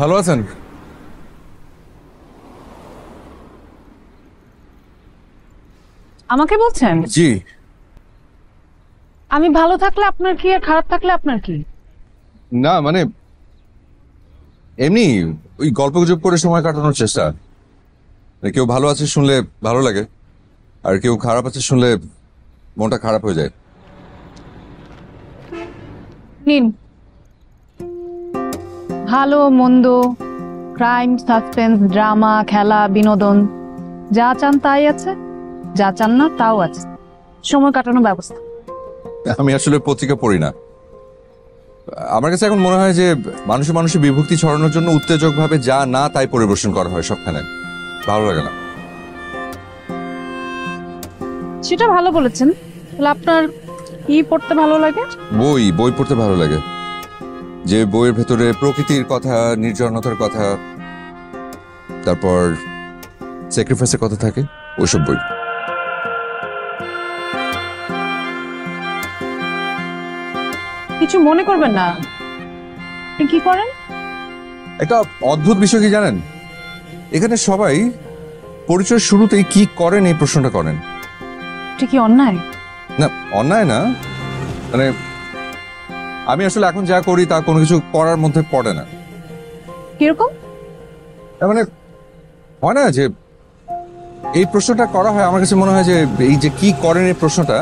ভালো আছেন? আমাকে বলছেন? জি। আমি ভালো থাকলে আপনার কি আর খারাপ থাকলে আপনার কি? না মানে এমনি ওই গল্পগুজব করে সময় কাটানোর চেষ্টা। কেউ ভালো আছে শুনলে ভালো লাগে, আর কেউ খারাপ আছে শুনলে মনটা খারাপ হয়ে যায়। নিন, ভালো মন্দ, ক্রাইম, সাসপেন্স, ড্রামা, খেলা, বিনোদন, যা চান তাই আছে, যা চান না তাও আছে। সময় কাটানোর ব্যবস্থা। আমি আসলে পত্রিকা পড়ি না। আমার কাছে এখন মনে হয় যে মানুষে মানুষে বিভক্তি ছড়ানোর জন্য উত্তেজক ভাবে যা না তাই পরিবেশন করা হয় সবখানে। ভালো লাগে না। সেটা ভালো বলেছেন। তাহলে আপনার কি পড়তে ভালো লাগে? বই বই পড়তে ভালো লাগে, যে বইয়ের ভেতরে প্রকৃতির কথা, নির্জনতার কথা, তারপর স্যাক্রিফাইসের কথা থাকে, ওইসব বই। কিছু মনে করবেন না। আপনি কি করেন? একটা অদ্ভুত বিষয় কি জানেন, এখানে সবাই পরিচয়ের শুরুতেই কি করেন এই প্রশ্নটা করেন। এটা কি অন্যায়? না, অন্যায় না, মানে আমি আসলে এখন যা করি তা কোনো কিছু করার মধ্যে পড়ে না। কিরকম? মানে হয় না যে এই প্রশ্নটা করা হয়, আমার কাছে মনে হয় যে এই যে কি করেন এই প্রশ্নটা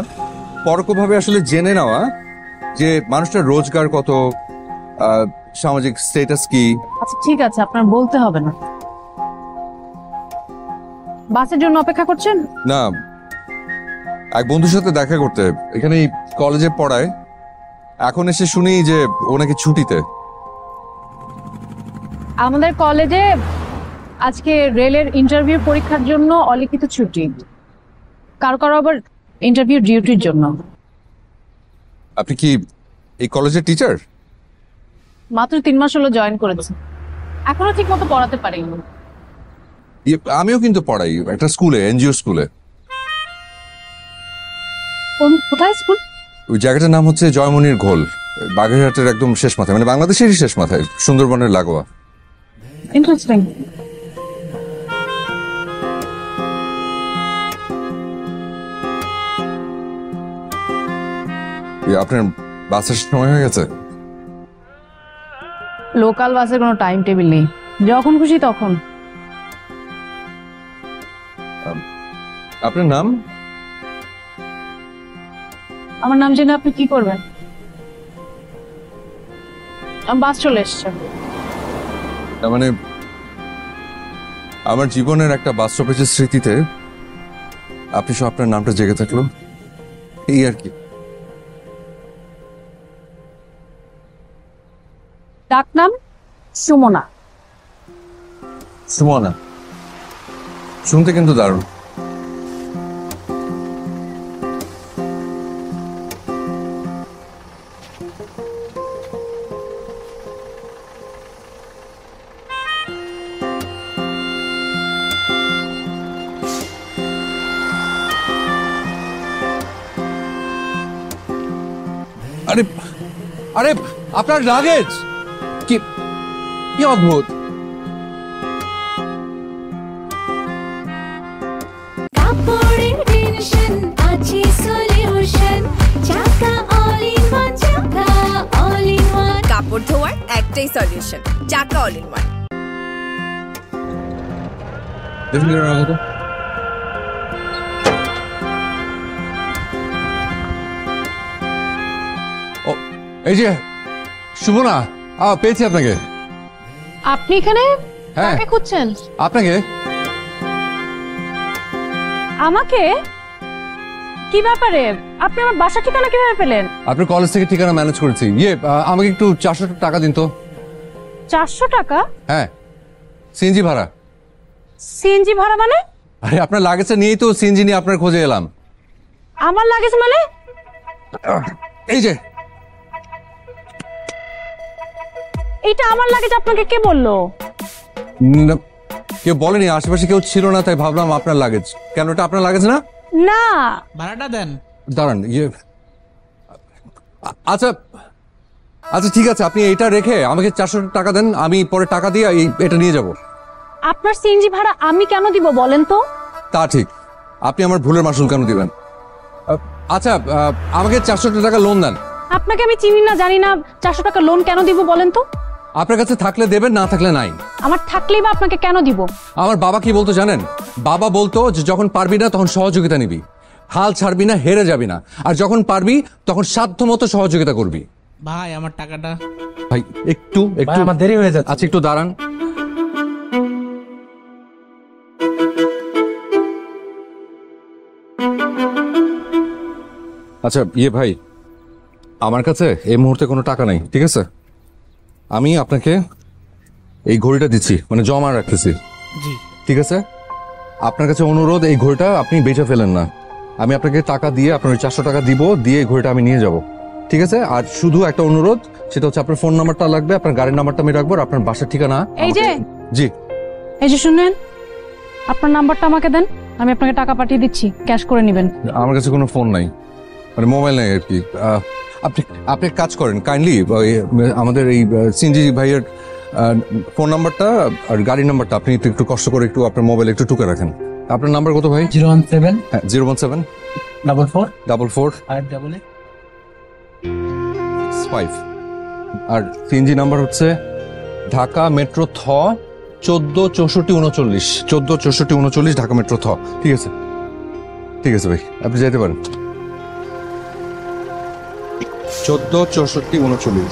পরোক্ষভাবে আসলে জেনে নেওয়া যে মানুষটার রোজগার কত, সামাজিক স্ট্যাটাস কি। আচ্ছা ঠিক আছে, আপনার বলতে হবে না। বাসের জন্য অপেক্ষা করছেন? না, এক বন্ধুর সাথে দেখা করতে এখানে কলেজে পড়ায়, এখন এসে শুনি যে ও নাকি ছুটিতে। আমাদের কলেজে আজকে রেলের ইন্টারভিউ পরীক্ষার জন্য অলিখিত ছুটি, কারো কারো আবার ইন্টারভিউ ডিউটির জন্য। আপনি কি এই কলেজের টিচার? মাত্র 3 মাস হলো জয়েন করেছে, এখনো ঠিক মতো পড়াতে পারিনি। আমিও কিন্তু পড়াই একটা স্কুলে, এনজিও স্কুলে। কোথায় স্কুল? ওই জায়গাটার নাম হচ্ছে জয়মনির ঘোল, বাগেরহাটের একদম শেষ মাথায়, মানে বাংলাদেশেরই শেষ মাথায়, সুন্দরবনের লাগোয়া। ইন্টারেস্টিং। আপনার বাসের সময় হয়ে গেছে? লোকাল বাসের কোনো টাইম টেবিল নেই, যখন খুশি তখন। আপনার নাম? আমার নাম জেনে আপনি কি করবেন? বাস চলে এসছে। তার মানে আমার জীবনের একটা বাস স্টপেজের স্মৃতিতে আপনি সব আপনার নামটা জেগে থাকলো, এই আর কি। ডাক নাম সুমনা। সুমনা শুনতে কিন্তু দারুণ। আরে আরে আপনার লাগেজ কি, কি অদ্ভুত। কাপড় ধোয়ার একটাই সলিউশন, চাকা অল ইন ওয়ান। এই যে সুমনা, পেয়েছি আপনাকে। আপনি এখানে? হ্যাঁ। কাকে খুঁজছেন? আপনাকে। আমাকে? কি ব্যাপারে? আপনি আমার বাসা ঠিকানা কিভাবে পেলেন? আপনার কলেজ থেকে ঠিকানা ম্যানেজ করেছি। আমাকে একটু 400 টাকা দিন তো। 400 টাকা? হ্যাঁ, সিএনজি ভাড়া। সিএনজি ভাড়া মানে? আরে আপনার লাগেজটা নিয়েই তো সিএনজি নিয়ে আপনার খোঁজে এলাম। আমার লাগেজ মানে? এই যে এটা আমার লাগেজ, আপনাকে কে বললো? কেউ বলেনি, আশেপাশে কেউ ছিল না, তাই ভাবলাম আপনার লাগেজ। কেন, এটা আপনার লাগেজ না? না। ভাড়াটা দেন। দাঁড়ান, আচ্ছা আচ্ছা ঠিক আছে, আপনি এটা রেখে আমাকে 400 টাকা দেন, আমি পরে টাকা দিয়ে এটা নিয়ে যাব। আপনার সিএনজি ভাড়া আমি কেন দিব বলেন তো? তা ঠিক, আপনি আমার ভুলের মাসুল কেন দিবেন? আচ্ছা, আমাকে 400 টাকা লোন দেন। আপনাকে আমি চিনি না জানি না, 400 টাকা লোন কেন দিব বলেন তো? আপনার কাছে থাকলে দেবেন, না থাকলে নাই। আমার থাকলেই বা আপনাকে কেন দিব? আমার বাবা কি বলতো জানেন? বাবা বলতো যে যখন পারবি না তখন সহযোগিতা নিবি, হাল ছাড়বি না, হেরে যাবি না, আর যখন পারবি তখন সাধ্যমতো সহযোগিতা করবি। ভাই আমার টাকাটা। ভাই একটু একটু আমার দেরি হয়ে যাচ্ছে। আচ্ছা একটু দাঁড়ান। আচ্ছা ভাই, আমার কাছে এই মুহূর্তে কোনো টাকা নাই, ঠিক আছে? আমি আপনাকে এই ঘড়িটা দিচ্ছি, মানে জমা রাখতেছি, জি ঠিক আছে? আপনার কাছে অনুরোধ, এই ঘড়িটা আপনি বেচে ফেলেন না। আমি আপনাকে টাকা দিয়ে আপনার ওই 400 টাকা দিব, দিয়ে এই ঘড়িটা আমি নিয়ে যাব, ঠিক আছে? আর শুধু একটা অনুরোধ, সেটা হচ্ছে আপনার ফোন নাম্বারটা লাগবে, আপনার গাড়ির নাম্বারটা আমি রাখবো, আর আপনার বাসার ঠিকানা। এই যে জি এই যে শুনেন, আপনার নাম্বারটা আমাকে দেন, আমি আপনাকে টাকা পাঠিয়ে দিচ্ছি, ক্যাশ করে নেবেন। আমার কাছে কোনো ফোন নাই, মানে মোবাইল নাই আর কি। আপনি আপনি এক কাজ করেন, কাইন্ডলি আমাদের এই সিনজি ভাইয়ের ফোন নাম্বারটা আর গাড়ির নাম্বারটা আপনি একটু কষ্ট করে একটু আপনার মোবাইলে একটু টুকে রাখেন। আপনার নাম্বার কত ভাই? 017 হ্যাঁ, 017 44 44 588 5। আর সিএনজি নাম্বার হচ্ছে ঢাকা মেট্রো থ 146439 146439 ঢাকা মেট্রো থ। ঠিক আছে ঠিক আছে ভাই, আপনি যেতে পারেন। 146439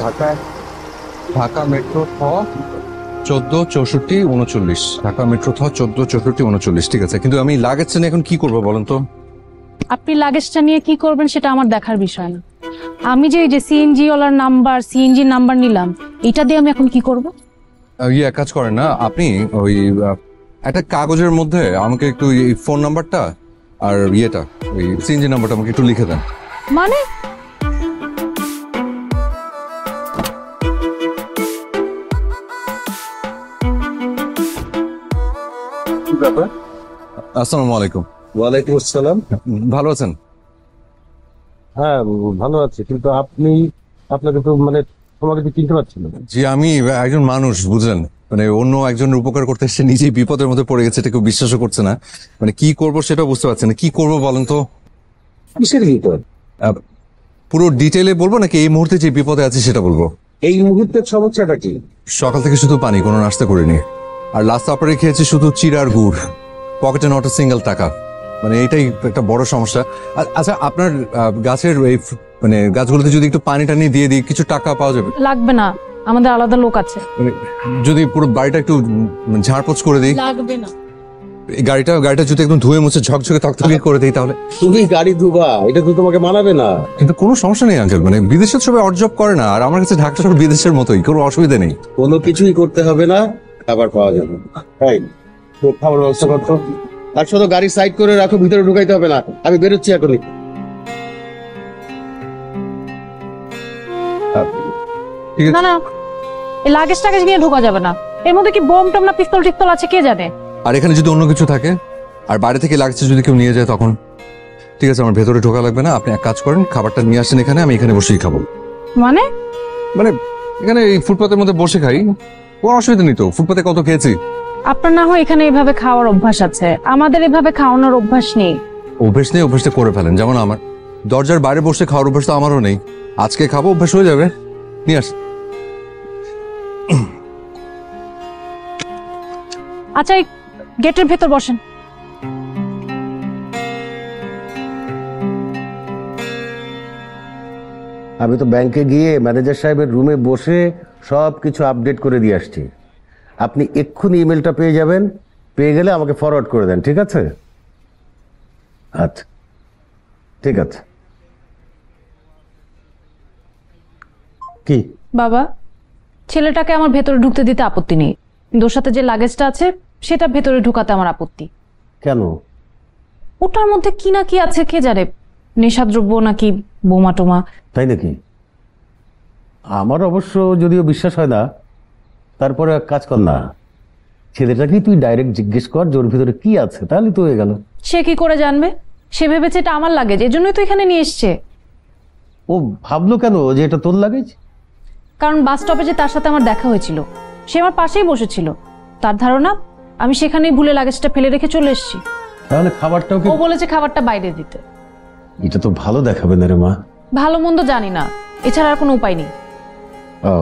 ঢাকা মেট্রো থ 146439 ঢাকা মেট্রো থ 146439। ঠিক আছে, কিন্তু আমি লাগেজটা নিয়ে এখন কি করবো বলেন তো? আপনি লাগেজটা নিয়ে কি করবেন সেটা আমার দেখার বিষয় না। আমি যে এই যে সিএনজি ওলার নাম্বার, সিএনজি নাম্বার নিলাম, এটা দিয়ে আমি এখন কি করব? এক কাজ করেন না আপনি, ওই একটা কাগজের মধ্যে আমাকে একটু এই ফোন নাম্বারটা আর ওই সিএনজি নাম্বারটা আমাকে একটু লিখে দেন। মানে আসসালামু আলাইকুম। ওয়ালাইকুম আসসালাম। ভালো আছেন? হ্যাঁ ভালো আছি, কিন্তু আপনাকে তো মানে তোমাকে তো চিনতে পারছি না। জি, আমি একজন মানুষ, বুঝলেন, মানে অন্য একজনের উপকার করতে এসে নিজেই বিপদের মধ্যে পড়ে গেছে, এটা কেউ বিশ্বাসও করছে না। মানে কি করব সেটা বুঝতে পারছি না, কি করব বলেন তো? কিসের বিপদ? পুরো ডিটেইলে বলবো নাকি এই মুহূর্তে যে বিপদে আছে সেটা বলবো? এই মুহূর্তের সমস্যাটা কি? সকাল থেকে শুধু পানি, কোনো নাস্তা করিনি, আর লাস্ট আপারে খেয়েছি শুধু চিড় আর গুড়, পকেটে নট সিঙ্গেল টাকা। মানে এইটাই একটা বড় সমস্যা। আচ্ছা, আপনার গাছের এই মানে গাছগুলোতে যদি একটু পানি টানি দিয়ে দিই, কিছু টাকা পাওয়া যাবে? লাগবে না, আমাদের আলাদা লোক আছে। মানে যদি পুরো বাড়িটা একটু ঝাড়পোছ করে দিই, লাগবে না। এই গাড়িটা যদি একদম ধুয়ে মুছে ঝকঝকে তকতকে করে দিই তাহলে? তুমি গাড়ি ধুবা, এটা তো তোমাকে মানাবে না। কিন্তু কোনো সমস্যা নেই আঙ্কেল, মানে বিদেশের সবাই অর্জব করে না, আর আমার কাছে ঢাকা শহর বিদেশের মতোই, কোনো অসুবিধা নেই। কোনো কিছুই করতে হবে না, খাবার পাওয়া যাবে। তাই তো খাবার ব্যবস্থা করতো। আর শুধু গাড়ি সাইড করে রাখো, ভিতরে ঢুকাইতে হবে না। আমি বেরোচ্ছি এখনই। ঠিক না আছে। না, এই লাগেজ টাগেজ নিয়ে ঢোকা যাবে না। এর মধ্যে কি বোম টম না পিস্তল টিস্তল আছে কে জানে? আর এখানে যদি অন্য কিছু থাকে আর বাইরে থেকে লাগছে যদি কেউ নিয়ে যায় তখন? ঠিক আছে, আমার ভেতরে ঢোকা লাগবে না, আপনি এক কাজ করেন, খাবারটা নিয়ে আসেন এখানে, আমি এখানে বসেই খাবো। মানে মানে এখানে এই ফুটপাতের মধ্যে বসে খাই, কোনো অসুবিধা নেই তো, ফুটপাতে কত খেয়েছি। আপনার না হয় এখানে এভাবে খাওয়ার অভ্যাস আছে, আমাদের এভাবে খাওয়ানোর অভ্যাস নেই। অভ্যেস নেই, অভ্যেসটা করে ফেলেন। যেমন আমার দরজার বাইরে বসে খাওয়ার অভ্যাস তো আমারও নেই, আজকে খাবো, অভ্যাস হয়ে যাবে। নিয়ে আস। আচ্ছা, এই গেটের ভেতর বসেন। আমি তো ব্যাংকে গিয়ে ম্যানেজার সাহেবের রুমে বসে সব কিছু আপডেট করে দিয়ে আসছি। আপনি এক্ষুনি ইমেলটা পেয়ে যাবেন, পেয়ে গেলে আমাকে ফরওয়ার্ড করে দেন, ঠিক আছে? আচ্ছা ঠিক আছে। কি বাবা, ছেলেটাকে আমার ভেতরে ঢুকতে দিতে আপত্তি নেই, কিন্তু ওর সাথে যে লাগেজটা আছে সেটা ভেতরে ঢুকাতে আমার আপত্তি। কেন? ওটার মধ্যে কি না কি আছে কে জানে, নেশাদ্রব্য নাকি বোমা টোমা। তাই নাকি? আমার অবশ্য যদিও বিশ্বাস হয় না, তারপরে এক কাজ কর না, ছেলেটাকেই তুই ডাইরেক্ট জিজ্ঞেস কর যে ওর ভিতরে কি আছে, তাহলে তো হয়ে গেল। সে কি করে জানবে? সে ভেবেছে এটা আমার লাগেজ, এজন্যই তো এখানে নিয়ে এসছে। ও ভাবলো কেন যে এটা তোর লাগেজ? কারণ বাস স্টপে যে তার সাথে আমার দেখা হয়েছিল, সে আমার পাশেই বসেছিল। তার ধারণা আমি সেখানেই ভুলে লাগেজটা ফেলে রেখে চলে এসেছি। তাহলে খাবারটাও কি? ও বলেছে খাবারটা বাইরে দিতে। এটা তো ভালো দেখাবে না রে মা। ভালো মন্দ জানি না, এছাড়া আর কোনো উপায় নেই। ও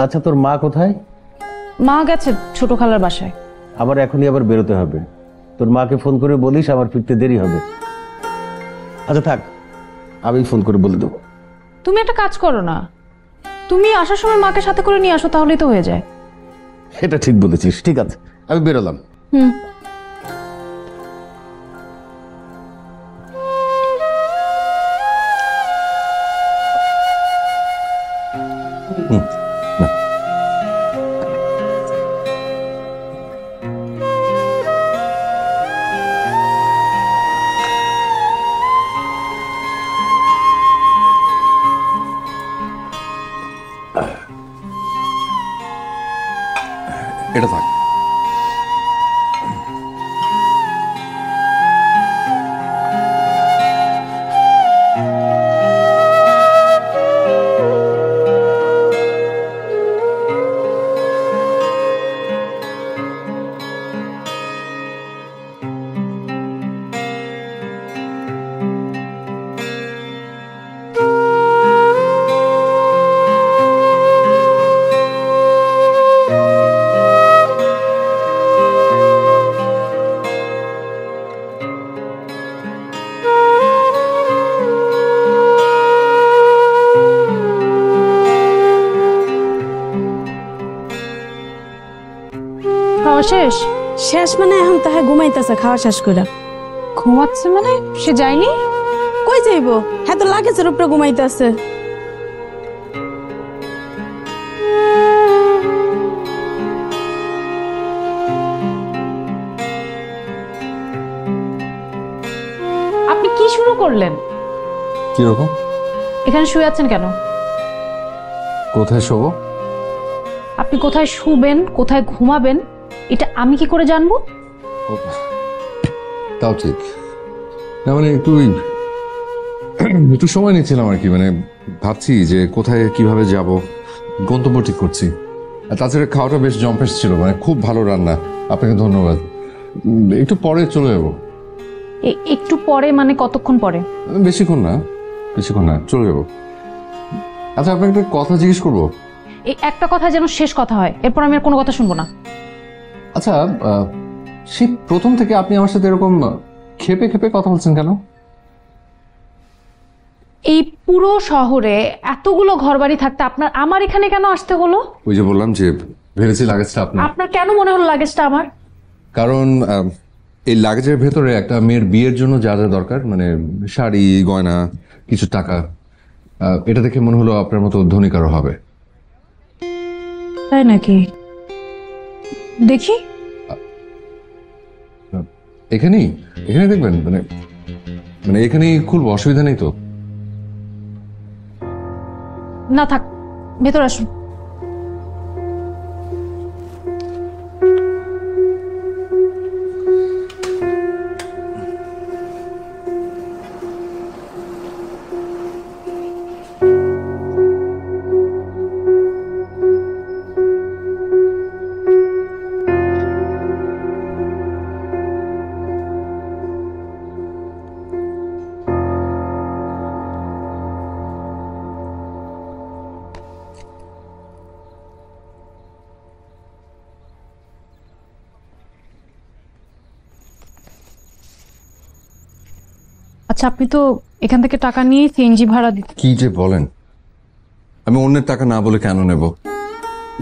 আচ্ছা, তোর মা কোথায়? মা গেছে ছোট খালার বাসায়। আমার এখনই আবার বেরোতে হবে। তোর মাকে ফোন করে বলিস আমার ফিরতে দেরি হবে। আচ্ছা থাক, আমি ফোন করে বলে দেবো। তুমি একটা কাজ করো না, তুমি আসার সময় মাকে সাথে করে নিয়ে আসো, তাহলেই তো হয়ে যায়। এটা ঠিক বলেছিস, ঠিক আছে আমি বেরোলাম। হুম। এটা থাক। খাওয়া শেষ? শেষ মানে এখন তাহে ঘুমাইতেছে খাওয়া শেষ করে। ঘুমাচ্ছে মানে? সে যায়নি? কই যাইবো? হ্যাঁ তো লাগেজের উপরে ঘুমাইতেছে। আপনি কি শুরু করলেন? কিরকম? এখানে শুয়ে আছেন কেন? কোথায় শোবো? আপনি কোথায় শুবেন, কোথায় ঘুমাবেন, এটা আমি কি করে জানবো? তাও ঠিক। না মানে একটু সময় নিচ্ছিলাম আর কি, মানে ভাবছি যে কোথায় কিভাবে যাব, গন্তব্য ঠিক করছি। আর তাছাড়া খাওয়াটা বেশ জম্পেশ ছিল, মানে খুব ভালো রান্না। আপনাকে ধন্যবাদ। একটু পরে চলে যাবো। একটু পরে মানে কতক্ষণ পরে? বেশিক্ষণ না, চলে যাবো। আচ্ছা আপনাকে একটা কথা জিজ্ঞেস করবো? এই একটা কথা যেন শেষ কথা হয়, এরপর আমি আর কোনো কথা শুনবো না। আচ্ছা সেই প্রথম থেকে আপনি আমার সাথে এরকম খেপে খেপে কথা বলছেন কেন? এই পুরো শহরে এতগুলো ঘরবাড়ি থাকতে আমার এখানে কেন আসতে হলো? ওই যে বললাম যে ভেবেছি লাগেজটা আপনার। আপনার কেন মনে হলো লাগেজটা আমার? কারণ এই লাগেজের ভেতরে একটা মেয়ের বিয়ের জন্য যা যা দরকার, মানে শাড়ি, গয়না, কিছু টাকা, এটা দেখে মনে হলো আপনার মতো ধনী কারো হবে। তাই নাকি? দেখি। এখানে দেখবেন, মানে এখানেই খুলবো, অসুবিধা নেই তো? না থাক, ভেতর আসুন। আচ্ছা, আপনি তো এখান থেকে টাকা নিয়ে সিএনজি ভাড়া দিতে। কি যে বলেন! আমি অন্যের টাকা না বলে কেন নেব?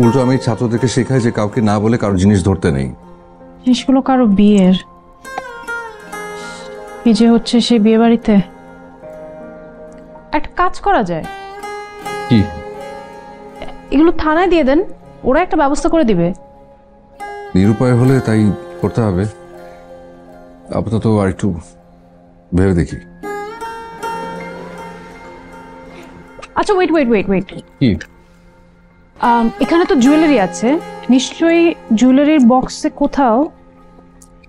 উল্টো আমি ছাত্রদেরকে শেখাই যে কাউকে না বলে কারো জিনিস ধরতে নেই। জিনিসগুলো কারো বিয়ের, কি যে হচ্ছে সে বিয়ে বাড়িতে। একটা কাজ করা যায়। কি? এগুলো থানায় দিয়ে দেন, ওরা একটা ব্যবস্থা করে দিবে। নিরুপায় হলে তাই করতে হবে। আপাতত আর একটু ভেবে দেখি। আচ্ছা ওয়েট ওয়েট ওয়েট ওয়েট কি? এখানে তো জুয়েলারি আছে, নিশ্চয়ই জুয়েলারির বক্সে কোথাও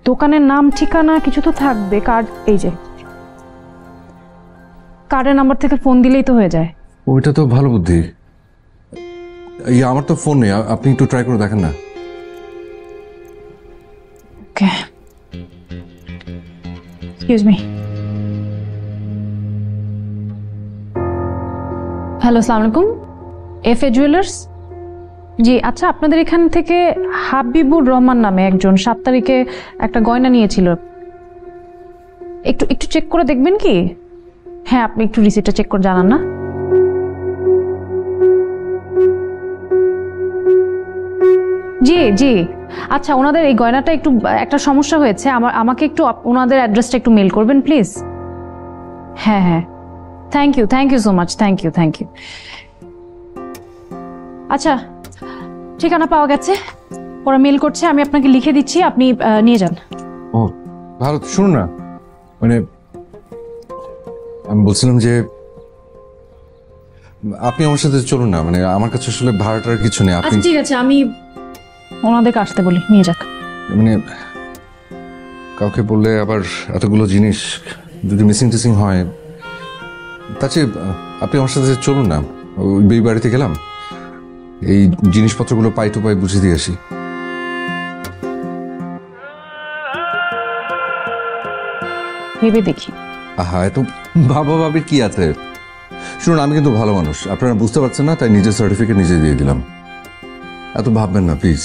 দোকানের নাম ঠিকানা কিছু তো থাকবে। কার্ড, এই যে কার্ডের নাম্বার থেকে ফোন দিলেই তো হয়ে যায়। ওইটা তো ভালো বুদ্ধি। আমার তো ফোন নেই, আপনি একটু ট্রাই করে দেখেন না। ওকে, এক্সকিউজ মি। হ্যালো, আসসালামু আলাইকুম। এফ এ জুয়েলার্স। জি আচ্ছা, আপনাদের এখান থেকে হাবিবুর রহমান নামে একজন 7 তারিখে একটা গয়না নিয়েছিল, একটু একটু চেক করে দেখবেন কি? হ্যাঁ, আপনি একটু রিসিপ্টটা চেক করে জানান না। জি জি, আচ্ছা, ওনাদের এই গয়নাটা একটু একটা সমস্যা হয়েছে, আমাকে একটু ওনাদের অ্যাড্রেসটা একটু মেল করবেন প্লিজ। হ্যাঁ হ্যাঁ, thank you so much, thank you. আচ্ছা, ঠিকানা পাওয়া গেছে, ওরা মেল করছে, আমি আপনাকে লিখে দিচ্ছি, আপনি নিয়ে যান। ও ভালো, শুনুন না, মানে আমি বলছিলাম যে আপনি আমার সাথে চলুন না, মানে আমার কাছে আসলে ভাড়াটার কিছু নেই। আপনি আচ্ছা ঠিক আছে, আমি ওনাদেরকে আসতে বলি, নিয়ে যাক। মানে কাউকে বললে আবার এতগুলো জিনিস যদি মিসিং টিসিং হয়, তার চেয়ে আপনি আমার সাথে চলুন না, ওই বিয়ে বাড়িতে গেলাম, এই জিনিসপত্রগুলো পাই টু পাই বুঝিয়ে দিয়ে আসি। ভেবে দেখি। আহা, এত ভাবা ভাবির কি আছে? শুনুন, আমি কিন্তু ভালো মানুষ, আপনারা বুঝতে পারছেন না, তাই নিজের সার্টিফিকেট নিজে দিয়ে দিলাম। এত ভাববেন না প্লিজ,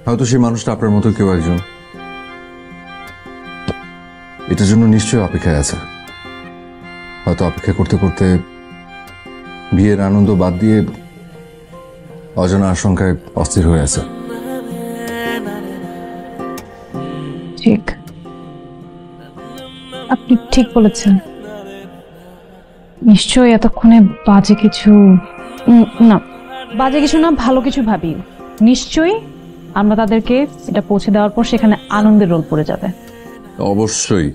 হয়তো সেই মানুষটা আপনার মতো কেউ একজন এটার জন্য নিশ্চয়ই অপেক্ষায় আছে। হয়তো অপেক্ষা করতে করতে বিয়ের আনন্দ বাদ দিয়ে অজানা আশঙ্কায় অস্থির হয়ে আছে। ঠিক, আপনি ঠিক বলেছেন। নিশ্চয়ই এতক্ষণে বাজে কিছু, না বাজে কিছু না, ভালো কিছু ভাবি। নিশ্চয়ই আমরা তাদেরকে এটা পৌঁছে দেওয়ার পর সেখানে আনন্দের রোল পড়ে যাবে। অবশ্যই।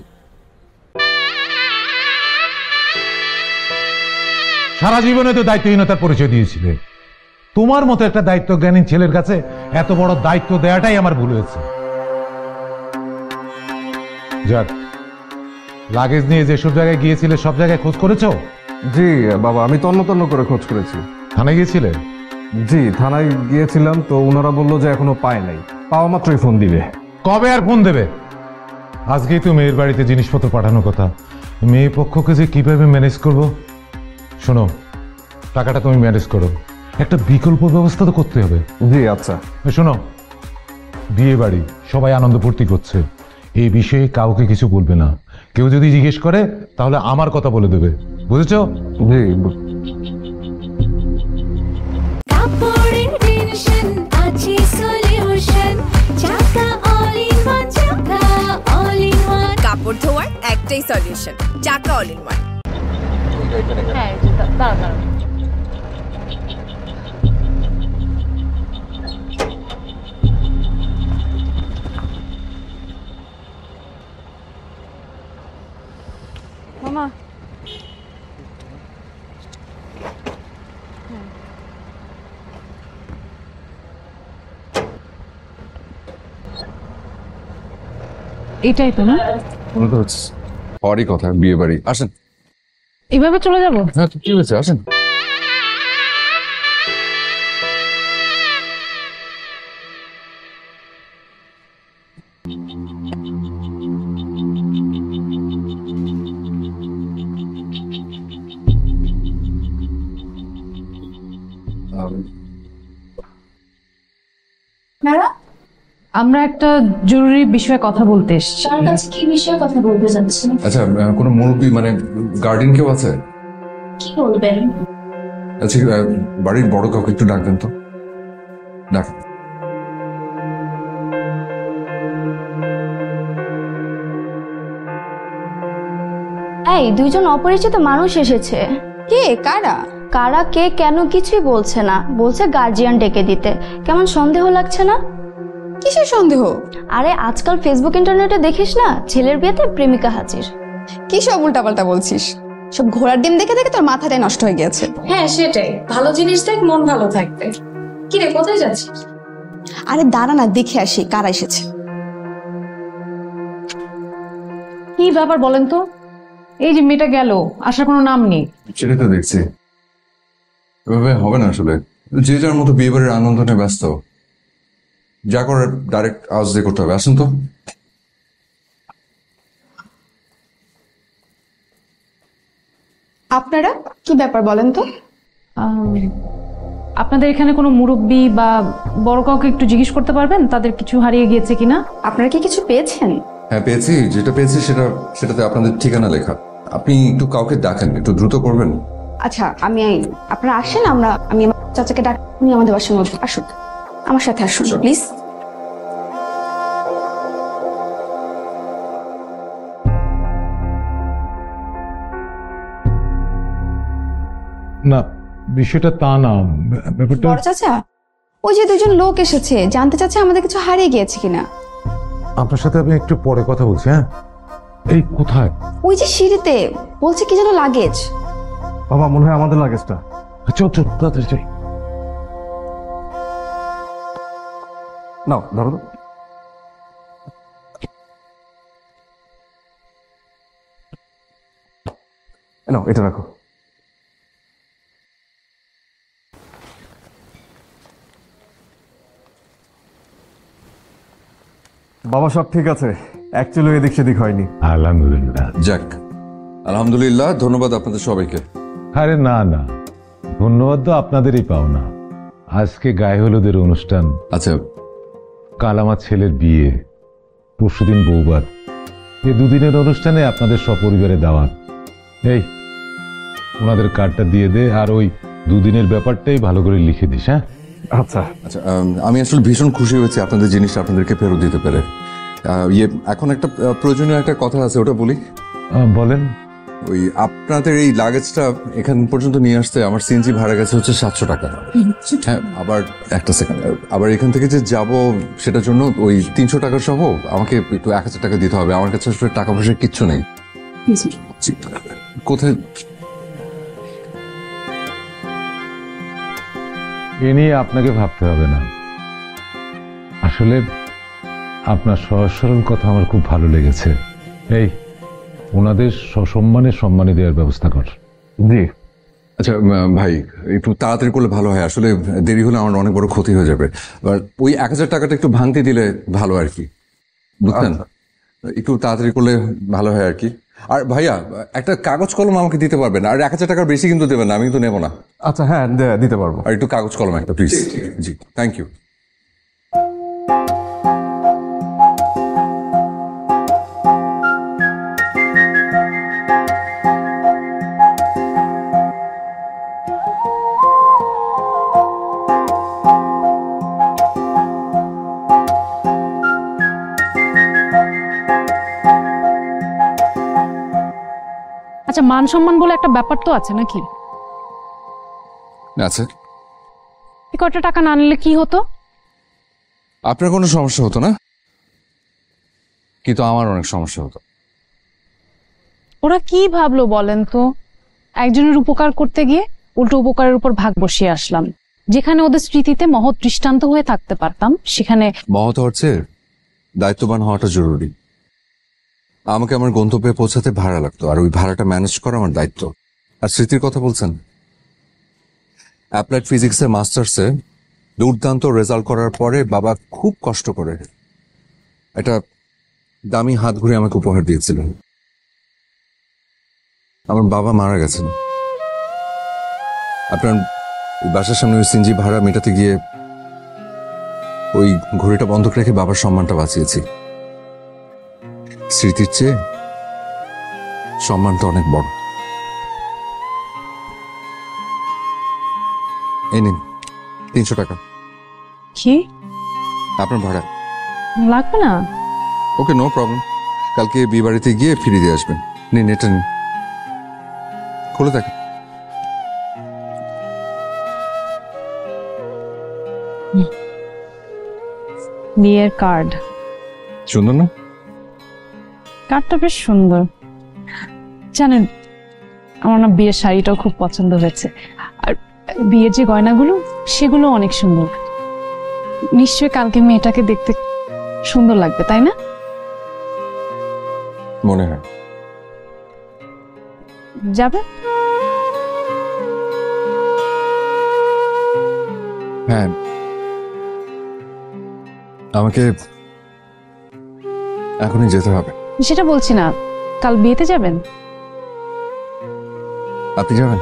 সারা জীবনে তো দায়িত্বহীনতার পরিচয় দিয়েছিলে। তোমার মতো একটা দায়িত্বজ্ঞানী ছেলের কাছে এত বড় দায়িত্ব দেওয়াটাই আমার ভুল হয়েছে। যাক, লাগেজ নিয়ে যেসব জায়গায় গিয়েছিলে সব জায়গায় খোঁজ করেছো? জি বাবা, আমি তন্ন তন্ন করে খোঁজ করেছি। থানায় গিয়েছিলে? জি, থানায় গিয়েছিলাম, তো ওনারা বললো যে এখনো পায় নাই, পাওয়া মাত্রই ফোন দিবে। কবে আর ফোন দেবে? আজকেই তো মেয়ের বাড়িতে জিনিসপত্র পাঠানোর কথা। মেয়ে পক্ষকে যে কিভাবে ম্যানেজ করব। শোনো, টাকাটা তুমি ম্যানেজ করো, একটা বিকল্প ব্যবস্থা তো করতে হবে। জি আচ্ছা। শোনো, বিয়ে বাড়ি, সবাই আনন্দ ফুর্তি করছে, এই বিষয়ে কাউকে কিছু বলবে না। কেউ যদি জিজ্ঞেস করে তাহলে আমার কথা বলে দেবে, বুঝেছো? জি। কাপড়ের টেনশন আছে সলিউশন, চাকা অল ইন ওয়ান, চাকা অল ইন ওয়ান। কাপড় ধোয়ার একটাই সলিউশন, চাকা অল ইন ওয়ান। হ্যাঁ, দাঁড়ান। মামা, এটাই তো না? মনে তো হচ্ছে হওয়ারই কথা, বিয়ে বাড়ি। আসেন। এভাবে চলে যাব? হ্যাঁ, তো কি হয়েছে, আসেন। আমরা একটা জরুরি বিষয়ে কথা বলতে এসেছি। তার কাছে কি বিষয়ে কথা বলতে যাচ্ছেন? আচ্ছা, কোনো মুরব্বী মানে গার্ডিয়ান কেউ আছে? কি বলবেন? আচ্ছা, বাড়ির বড় কাউকে একটু ডাকবেন তো। ডাক। এই দুইজন অপরিচিত মানুষ এসেছে। কে? কারা? কারা কে কেন কিছুই বলছে না, বলছে গার্জিয়ান ডেকে দিতে। কেমন সন্দেহ লাগছে না? কিসের সন্দেহ? আরে আজকাল ফেসবুক ইন্টারনেটে দেখিস না, ছেলের বিয়েতে প্রেমিকা হাজির। কি সব উল্টাপাল্টা বলছিস? সব ঘোড়ার ডিম দেখে দেখে তোর মাথাটাই নষ্ট হয়ে গেছে। হ্যাঁ সেটাই, ভালো জিনিস দেখ, মন ভালো থাকবে। কি রে, কোথায় যাচ্ছিস? আরে দাঁড়া না, দেখে আসি কারা এসেছে। কি ব্যাপার বলেন তো? এই যে মেয়েটা গেল, আসার কোনো নাম নেই। সেটাই তো দেখছি, এভাবে হবে না আসলে। যে যার মতো বিয়ে বাড়ির আনন্দ নিয়ে ব্যস্ত, যা করার ডাইরেক্ট আওয়াজ দিয়ে করতে হবে। আসুন তো। আপনারা কি ব্যাপার বলেন তো? আপনাদের এখানে কোনো মুরব্বি বা বড় কাউকে একটু জিজ্ঞেস করতে পারবেন তাদের কিছু হারিয়ে গিয়েছে কিনা? আপনারা কি কিছু পেয়েছেন? হ্যাঁ পেয়েছি, যেটা পেয়েছি সেটাতে আপনাদের ঠিকানা লেখা। আপনি একটু কাউকে ডাকেন, একটু দ্রুত করবেন। আচ্ছা আপনারা আসেন, আমি আমার চাচাকে ডাক, উনি আমাদের বাসার মধ্যে আসুন, আমার সাথে আসুন প্লিজ। না, বিষয়টা তা না, ব্যাপারটা বড় চাচা, ওই যে দুজন লোক এসেছে, জানতে চাচ্ছে আমাদের কিছু হারিয়ে গিয়েছে কিনা। আপনার সাথে আমি একটু পরে কথা বলছি। হ্যাঁ, এই কোথায়? ওই যে সিঁড়িতে, বলছে কি যেন লাগেজ। বাবা, মনে হয় আমাদের লাগেজটা। চল চল তাড়াতাড়ি যাই। নাও ধরো তো। নাও এটা রাখো। বাবা সব ঠিক আছে, অ্যাকচুয়ালি এদিক সেদিক হয়নি। আলহামদুলিল্লাহ। যাক, আলহামদুলিল্লাহ, ধন্যবাদ আপনাদের সবাইকে। আরে না না, ধন্যবাদ তো আপনাদেরই পাওনা। আজকে গায়ে হলুদের অনুষ্ঠান, আচ্ছা কাল আমার ছেলের বিয়ে, পরশুদিন বৌভাত। এই দুদিনের অনুষ্ঠানে আপনাদের সপরিবারে দাওয়াত। এই ওনাদের কার্ডটা দিয়ে দে, আর ওই দুদিনের ব্যাপারটাই ভালো করে লিখে দিস। হ্যাঁ আচ্ছা আচ্ছা, আমি আসলে ভীষণ খুশি হয়েছি আপনাদের জিনিসটা আপনাদেরকে ফেরত দিতে পেরে। এখন একটা প্রয়োজনীয় একটা কথা আছে, ওটা বলি। বলেন। ওই আপনাদের এই লাগেজটা এখান পর্যন্ত নিয়ে আসতে আমার সিএনজি ভাড়া গেছে হচ্ছে 700 টাকা। হ্যাঁ, আবার একটা সেকেন্ড, আবার এখান থেকে যে যাব সেটার জন্য ওই 300 টাকা সহ আমাকে একটু 1000 টাকা দিতে হবে। আমার কাছে আসলে টাকা পয়সা কিচ্ছু নেই। কোথায়? এ নিয়ে আপনাকে ভাবতে হবে না। আসলে আপনার সহজ সরল কথা আমার খুব ভালো লেগেছে। এই ওনাদের সসম্মানে সম্মানী দেওয়ার ব্যবস্থা কর। জি। আচ্ছা ভাই, একটু তাড়াতাড়ি করলে ভালো হয়, আসলে দেরি হলে আমার অনেক বড় ক্ষতি হয়ে যাবে। ওই 1000 টাকাটা একটু ভাঙতে দিলে ভালো আর কি, বুঝলেন? একটু তাড়াতাড়ি করলে ভালো হয় আর কি। আর ভাইয়া, একটা কাগজ কলম আমাকে দিতে পারবেন? আর 1000 টাকার বেশি কিন্তু দেবেন না, আমি কিন্তু নেবো না। আচ্ছা হ্যাঁ, দিতে পারবো। আর একটু কাগজ কলম একটা প্লিজ। G, thank you. আচ্ছা, মান সম্মান বলে একটা ব্যাপার তো আছে নাকি? আচ্ছা, এই কয়টা টাকা না নিলে কি হতো? আপনার কোনো সমস্যা হতো না, কিন্তু আমার অনেক সমস্যা হতো। ওরা কি ভাবলো বলেন তো? একজনের উপকার করতে গিয়ে উল্টো উপকারের উপর ভাগ বসিয়ে আসলাম। যেখানে ওদের স্মৃতিতে মহৎ দৃষ্টান্ত হয়ে থাকতে পারতাম, সেখানে মহৎ হচ্ছে দায়িত্ববান হওয়াটা জরুরি। আমাকে আমার গন্তব্যে পৌঁছাতে ভাড়া লাগতো, আর ওই ভাড়াটা ম্যানেজ করা আমার দায়িত্ব। আর স্মৃতির কথা বলছেন, অ্যাপ্লাইড ফিজিক্সে মাস্টার্সে দুর্দান্ত রেজাল্ট করার পরে বাবা খুব কষ্ট করে একটা দামি হাত ঘুরে আমাকে উপহার দিয়েছিল। আমার বাবা মারা গেছেন। আপনার বাসার সামনে ওই সিনজি ভাড়া মেটাতে গিয়ে ওই ঘড়িটা বন্ধক রেখে বাবার সম্মানটা বাঁচিয়েছি। স্মৃতির চেয়ে সম্মানটা অনেক বড়। এই নিন 300 টাকা। কি আপনার ভাড়া লাগবে না? ওকে, নো প্রবলেম। কালকে বিয়ে বাড়িতে গিয়ে ফিরিয়ে দিয়ে আসবেন। নিন, এটা নিন, খুলে দেখেন। বিয়ের কার্ড। সুন্দর না? কার্ডটা বেশ সুন্দর। জানেন, আমার না বিয়ের শাড়িটাও খুব পছন্দ হয়েছে, আর বিয়ের যে গয়নাগুলো সেগুলো অনেক সুন্দর। নিশ্চয়ই কালকে মেয়েটাকে দেখতে সুন্দর লাগবে, তাই না? মনে হয়। যাবে? হ্যাঁ, আমাকে এখনই যেতে হবে। সেটা বলছি না, কাল বিয়েতে যাবেন? আপনি যাবেন?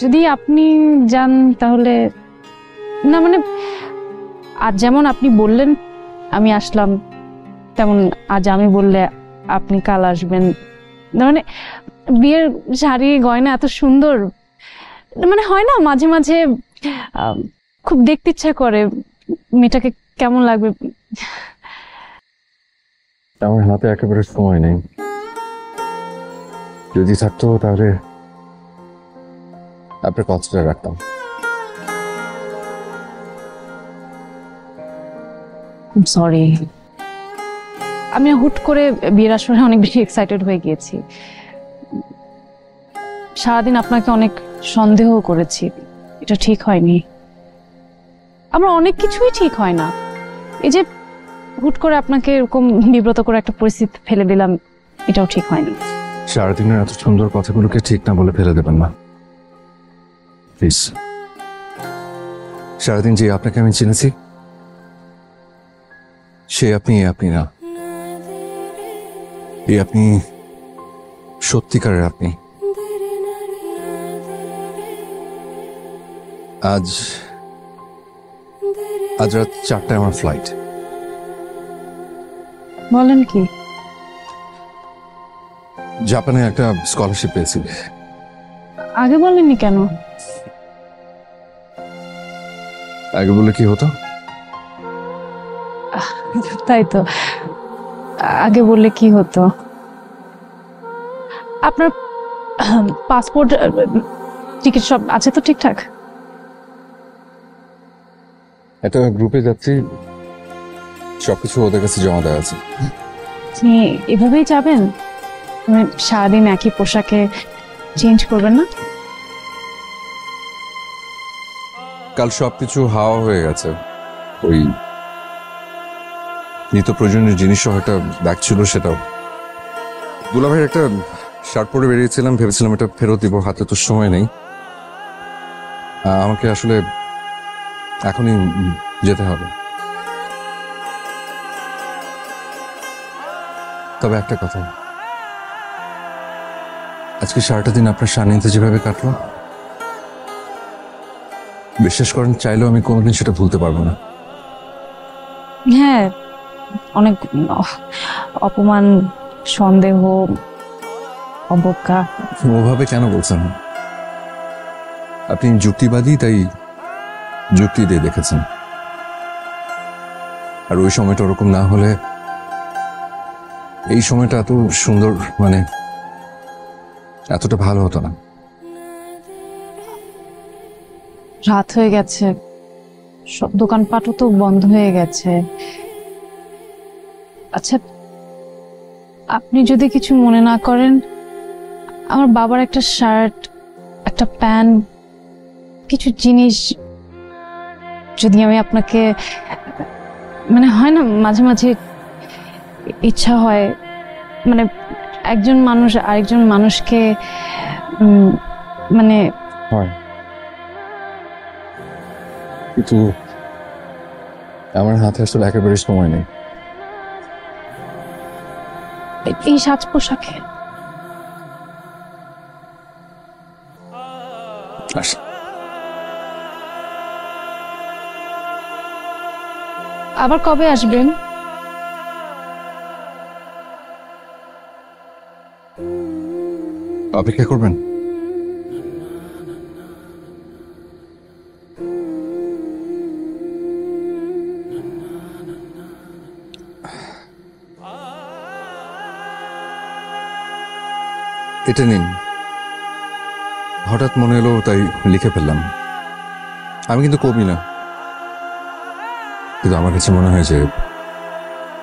যদি আপনি যান তাহলে না, মানে আজ যেমন আপনি বললেন আমি আসলাম, তেমন আজ আমি বললে আপনি কাল আসবেন। না মানে বিয়ের শাড়ি গয়না এত সুন্দর, মানে হয় না মাঝে মাঝে খুব দেখতে ইচ্ছা করে মেয়েটাকে কেমন লাগবে। আমার হাতে একেবারে সময় নেই, যদি থাকতো তাহলে আপনার কথাটা রাখতাম। সরি, আমি হুট করে বিয়ের আসরে অনেক বেশি এক্সাইটেড হয়ে গিয়েছি। সারাদিন আপনাকে অনেক সন্দেহ করেছি, এটা ঠিক হয়নি। আমার অনেক কিছুই ঠিক হয় না, এই যে হুট করে আপনাকে এরকম বিব্রত করে একটা পরিস্থিতি ফেলে দিলাম, এটাও ঠিক হয়নি। সারাদিনের এত সুন্দর কথাগুলোকে ঠিক না বলে ফেলে দেবেন না প্লিজ। সারাদিন যে আপনাকে আমি চিনেছি সে আপনি না, এই আপনি সত্যিকারের আপনি। আজ রাত 4টায় আমার ফ্লাইট। বলেন কি? জাপানে একটা স্কলারশিপ পেয়েছি। আগে বলেননি কেন? আগে বলে কি হতো? তাই তো, আগে বললে কি হতো? আপনার পাসপোর্ট টিকিট সব আছে তো ঠিকঠাক? একটা গ্রুপে যাচ্ছি, সবকিছু ওদের কাছে জমা দেওয়া আছে। আপনি এভাবেই যাবেন? মানে সারাদিন একই পোশাকে চেঞ্জ করবেন না? কাল সবকিছু হাওয়া হয়ে গেছে। ওই নিত্য প্রয়োজনীয় জিনিস সহ একটা ব্যাগ ছিল, সেটাও দুলাভাইয়ের একটা শার্ট পরে বেরিয়েছিলাম, ভেবেছিলাম এটা ফেরত দিব, হাতে তো সময় নেই। আমাকে আসলে এখনই যেতে হবে। তবে একটা কথা, আজকে সারাটা দিন আপনার সান্নিধ্যে যেভাবে কাটলো, বিশ্বাস করেন চাইলেও আমি কোনোদিন সেটা ভুলতে পারবো না। হ্যাঁ, অনেক অপমান, সন্দেহ, অবজ্ঞা। ওভাবে কেন বলছেন? আপনি যুক্তিবাদী, তাই যুক্তি দিয়ে দেখেছেন। আর ওই সময়টা ওরকম না হলে এই সময়টা এত সুন্দর, মানে এতটা ভালো হতো না। রাত হয়ে গেছে, সব দোকানপাটও তো বন্ধ হয়ে গেছে। আচ্ছা, আপনি যদি কিছু মনে না করেন, আমার বাবার একটা শার্ট, একটা প্যান্ট, কিছু জিনিস যদি আমি আপনাকে, মানে হয় না মাঝে মাঝে ইচ্ছা হয়, মানে একজন মানুষ আরেকজন মানুষকে মানে হয়, কিন্তু আমার হাতে আসলে একেবারে সময় নেই। এই সাজ পোশাকে আবার কবে আসবেন? অপেক্ষা করবেন? এটা নিন, হঠাৎ মনে এলো তাই লিখে ফেললাম। আমি কিন্তু কবি না, কিন্তু আমার কাছে মনে হয় যে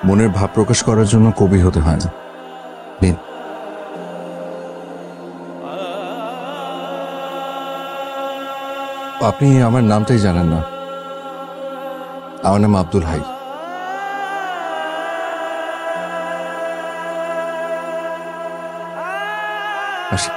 মনের ভাব প্রকাশ করার জন্য কবি হতে হয় না। নিন। আপনি আমার নামটাই জানেন না। আমার নাম আব্দুল হাই। আসি।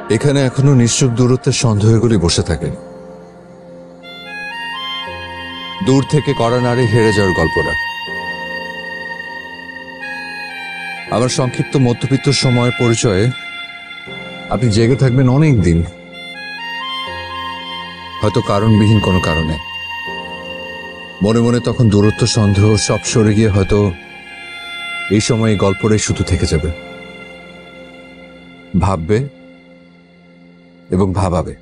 এখানে এখনো নিশ্চুপ দূরত্বের সন্দেহগুলি বসে থাকে, দূর থেকে কড়া নাড়ে হেরে যাওয়ার গল্পটা। আমার সংক্ষিপ্ত মধ্যবিত্ত সময়ের পরিচয়ে আপনি জেগে থাকবেন অনেক দিন, হয়তো কারণবিহীন কোনো কারণে। মনে মনে তখন দূরত্ব সন্দেহ সব সরে গিয়ে হয়তো এই সময় এই গল্পটাই শুধু থেকে যাবে, ভাববে এবং ভাবাবে।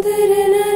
Da-da-da-da-da.